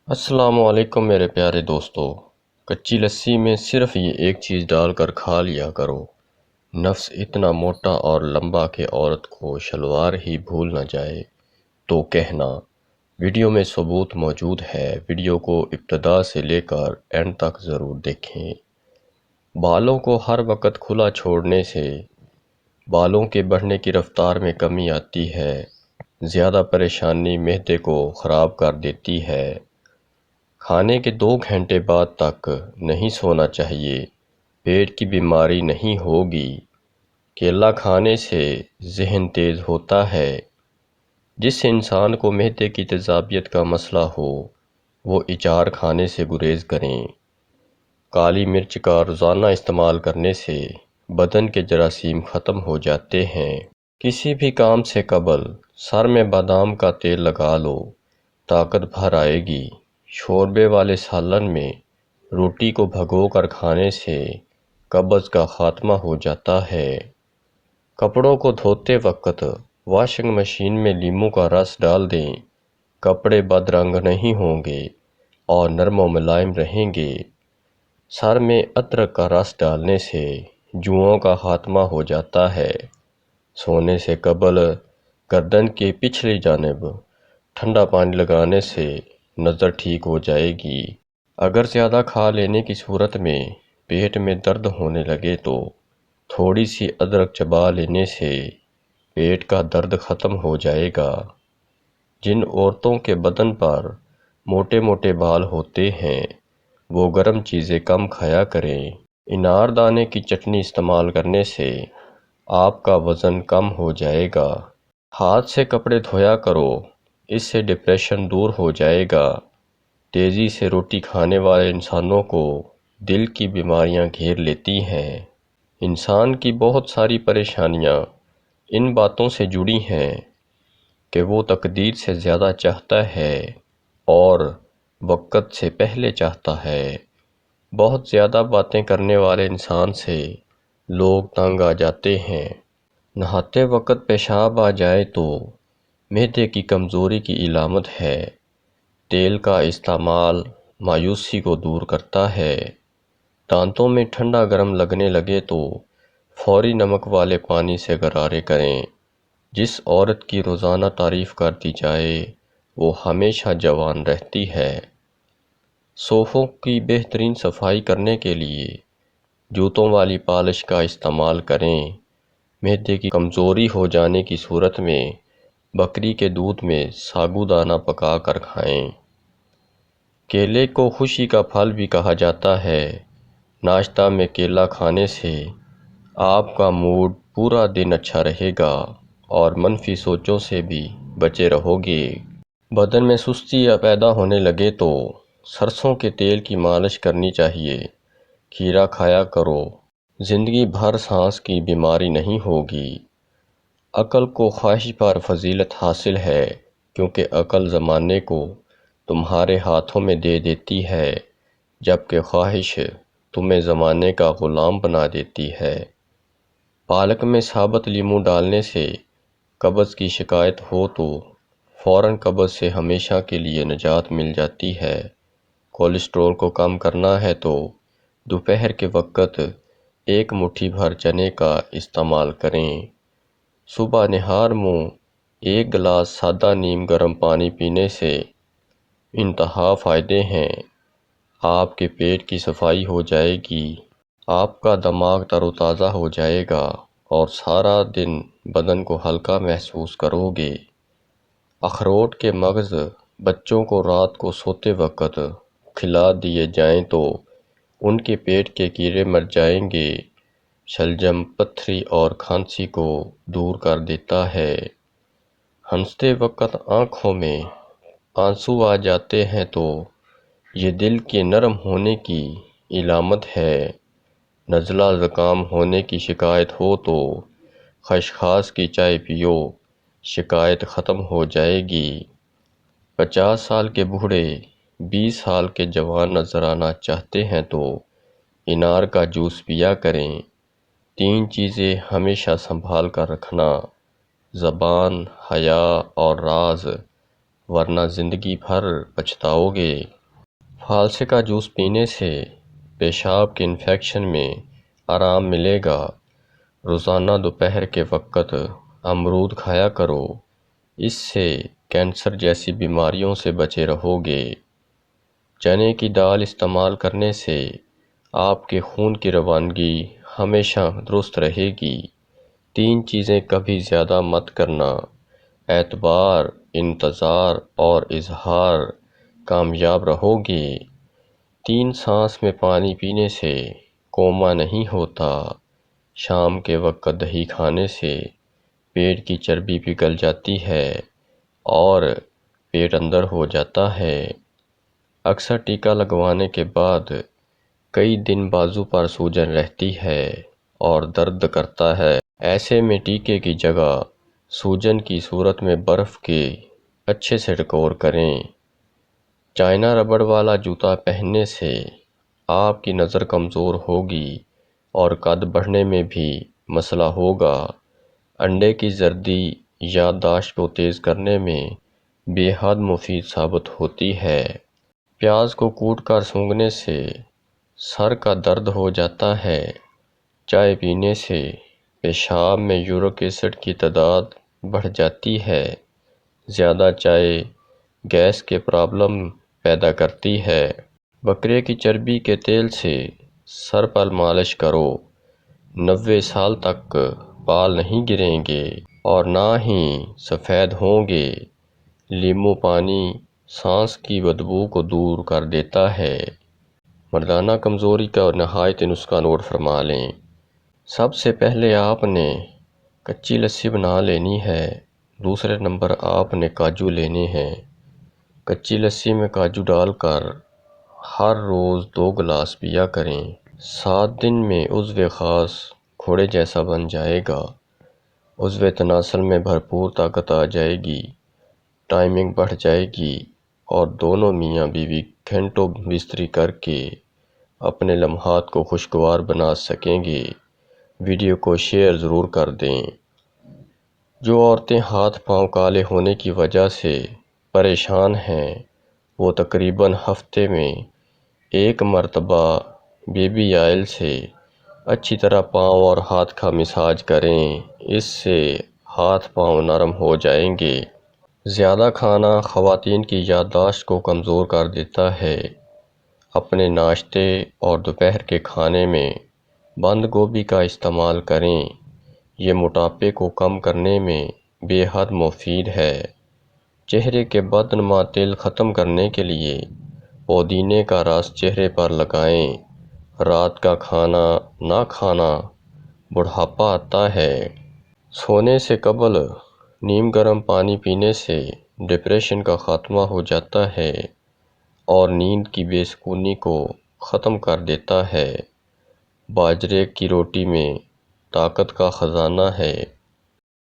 السلام علیکم میرے پیارے دوستو۔ کچی لسی میں صرف یہ ایک چیز ڈال کر کھا لیا کرو۔ نفس اتنا موٹا اور لمبا کہ عورت کو شلوار ہی بھول نہ جائے تو کہنا۔ ویڈیو میں ثبوت موجود ہے، ویڈیو کو ابتدا سے لے کر اینڈ تک ضرور دیکھیں۔ بالوں کو ہر وقت کھلا چھوڑنے سے بالوں کے بڑھنے کی رفتار میں کمی آتی ہے۔ زیادہ پریشانی معدے کو خراب کر دیتی ہے۔ کھانے کے 2 گھنٹے بعد تک نہیں سونا چاہیے، پیٹ کی بیماری نہیں ہوگی۔ کیلا کھانے سے ذہن تیز ہوتا ہے۔ جس انسان کو معدے کی تیزابیت کا مسئلہ ہو وہ اچار کھانے سے گریز کریں۔ کالی مرچ کا روزانہ استعمال کرنے سے بدن کے جراثیم ختم ہو جاتے ہیں۔ کسی بھی کام سے قبل سر میں بادام کا تیل لگا لو، طاقت بھر آئے گی۔ شوربے والے سالن میں روٹی کو بھگو کر کھانے سے قبض کا خاتمہ ہو جاتا ہے۔ کپڑوں کو دھوتے وقت واشنگ مشین میں لیموں کا رس ڈال دیں، کپڑے بد رنگ نہیں ہوں گے اور نرم و ملائم رہیں گے۔ سر میں ادرک کا رس ڈالنے سے جوؤں کا خاتمہ ہو جاتا ہے۔ سونے سے قبل گردن کے پچھلی جانب ٹھنڈا پانی لگانے سے نظر ٹھیک ہو جائے گی۔ اگر زیادہ کھا لینے کی صورت میں پیٹ میں درد ہونے لگے تو تھوڑی سی ادرک چبا لینے سے پیٹ کا درد ختم ہو جائے گا۔ جن عورتوں کے بدن پر موٹے موٹے بال ہوتے ہیں وہ گرم چیزیں کم کھایا کریں۔ انار دانے کی چٹنی استعمال کرنے سے آپ کا وزن کم ہو جائے گا۔ ہاتھ سے کپڑے دھویا کرو، اس سے ڈپریشن دور ہو جائے گا۔ تیزی سے روٹی کھانے والے انسانوں کو دل کی بیماریاں گھیر لیتی ہیں۔ انسان کی بہت ساری پریشانیاں ان باتوں سے جڑی ہیں کہ وہ تقدیر سے زیادہ چاہتا ہے اور وقت سے پہلے چاہتا ہے۔ بہت زیادہ باتیں کرنے والے انسان سے لوگ تنگ آ جاتے ہیں۔ نہاتے وقت پیشاب آ جائے تو معدے کی کمزوری کی علامت ہے۔ تیل کا استعمال مایوسی کو دور کرتا ہے۔ دانتوں میں ٹھنڈا گرم لگنے لگے تو فوری نمک والے پانی سے غرارے کریں۔ جس عورت کی روزانہ تعریف کر دی جائے وہ ہمیشہ جوان رہتی ہے۔ صوفوں کی بہترین صفائی کرنے کے لیے جوتوں والی پالش کا استعمال کریں۔ معدے کی کمزوری ہو جانے کی صورت میں بکری کے دودھ میں ساگو دانہ پکا کر کھائیں۔ کیلے کو خوشی کا پھل بھی کہا جاتا ہے۔ ناشتہ میں کیلا کھانے سے آپ کا موڈ پورا دن اچھا رہے گا اور منفی سوچوں سے بھی بچے رہو گے۔ بدن میں سستی پیدا ہونے لگے تو سرسوں کے تیل کی مالش کرنی چاہیے۔ کھیرا کھایا کرو، زندگی بھر سانس کی بیماری نہیں ہوگی۔ عقل کو خواہش پر فضیلت حاصل ہے کیونکہ عقل زمانے کو تمہارے ہاتھوں میں دے دیتی ہے جبکہ خواہش تمہیں زمانے کا غلام بنا دیتی ہے۔ پالک میں ثابت لیموں ڈالنے سے قبض کی شکایت ہو تو فوراً قبض سے ہمیشہ کے لیے نجات مل جاتی ہے۔ کولیسٹرول کو کم کرنا ہے تو دوپہر کے وقت 1 مٹھی بھر چنے کا استعمال کریں۔ صبح نہار منہ 1 گلاس سادہ نیم گرم پانی پینے سے انتہا فائدے ہیں۔ آپ کے پیٹ کی صفائی ہو جائے گی، آپ کا دماغ تر و تازہ ہو جائے گا اور سارا دن بدن کو ہلکا محسوس کرو گے۔ اخروٹ کے مغز بچوں کو رات کو سوتے وقت کھلا دیے جائیں تو ان کے پیٹ کے کیڑے مر جائیں گے۔ شلجم پتھری اور کھانسی کو دور کر دیتا ہے۔ ہنستے وقت آنکھوں میں آنسو آ جاتے ہیں تو یہ دل کے نرم ہونے کی علامت ہے۔ نزلہ زکام ہونے کی شکایت ہو تو خسخاس کی چائے پیو، شکایت ختم ہو جائے گی۔ 50 سال کے بوڑھے 20 سال کے جوان نظر آنا چاہتے ہیں تو انار کا جوس پیا کریں۔ 3 چیزیں ہمیشہ سنبھال کر رکھنا: زبان، حیا اور راز۔ ورنہ زندگی بھر پچھتاؤ گے۔ پھالسے کا جوس پینے سے پیشاب کے انفیکشن میں آرام ملے گا۔ روزانہ دوپہر کے وقت امرود کھایا کرو، اس سے کینسر جیسی بیماریوں سے بچے رہو گے۔ چنے کی دال استعمال کرنے سے آپ کے خون کی روانگی ہمیشہ درست رہے گی۔ 3 چیزیں کبھی زیادہ مت کرنا: اعتبار، انتظار اور اظہار۔ کامیاب رہو گے۔ 3 سانس میں پانی پینے سے کوما نہیں ہوتا۔ شام کے وقت دہی کھانے سے پیٹ کی چربی پگھل جاتی ہے اور پیٹ اندر ہو جاتا ہے۔ اکثر ٹیکا لگوانے کے بعد کئی دن بازو پر سوجن رہتی ہے اور درد کرتا ہے۔ ایسے میں ٹیکے کی جگہ سوجن کی صورت میں برف کے اچھے سے ڈکور کریں۔ چائنا ربڑ والا جوتا پہننے سے آپ کی نظر کمزور ہوگی اور قد بڑھنے میں بھی مسئلہ ہوگا۔ انڈے کی زردی یادداشت کو تیز کرنے میں بے حد مفید ثابت ہوتی ہے۔ پیاز کو کوٹ کر سونگھنے سے سر کا درد ہو جاتا ہے۔ چائے پینے سے پیشاب میں یورک ایسڈ کی تعداد بڑھ جاتی ہے۔ زیادہ چائے گیس کے پرابلم پیدا کرتی ہے۔ بکرے کی چربی کے تیل سے سر پر مالش کرو۔ 90 سال تک بال نہیں گریں گے اور نہ ہی سفید ہوں گے۔ لیموں پانی سانس کی بدبو کو دور کر دیتا ہے۔ مردانہ کمزوری کا نہایت نسخہ نوٹ فرما لیں۔ سب سے پہلے آپ نے کچی لسی بنا لینی ہے۔ دوسرے نمبر آپ نے کاجو لینے ہیں۔ کچی لسی میں کاجو ڈال کر ہر روز 2 گلاس پیا کریں۔ 7 دن میں عضو خاص گھوڑے جیسا بن جائے گا۔ عضو تناسل میں بھرپور طاقت آ جائے گی، ٹائمنگ بڑھ جائے گی اور دونوں میاں بیوی گھنٹوں بستری کر کے اپنے لمحات کو خوشگوار بنا سکیں گے۔ ویڈیو کو شیئر ضرور کر دیں۔ جو عورتیں ہاتھ پاؤں کالے ہونے کی وجہ سے پریشان ہیں، وہ تقریباً ہفتے میں 1 مرتبہ بیبی آئل سے اچھی طرح پاؤں اور ہاتھ کا مساج کریں۔ اس سے ہاتھ پاؤں نرم ہو جائیں گے۔ زیادہ کھانا خواتین کی یادداشت کو کمزور کر دیتا ہے۔ اپنے ناشتے اور دوپہر کے کھانے میں بند گوبھی کا استعمال کریں۔ یہ موٹاپے کو کم کرنے میں بے حد مفید ہے۔ چہرے کے بدنما تیل ختم کرنے کے لیے پودینے کا رس چہرے پر لگائیں۔ رات کا کھانا نہ کھانا بڑھاپا آتا ہے۔ سونے سے قبل نیم گرم پانی پینے سے ڈپریشن کا خاتمہ ہو جاتا ہے اور نیند کی بے سکونی کو ختم کر دیتا ہے۔ باجرے کی روٹی میں طاقت کا خزانہ ہے۔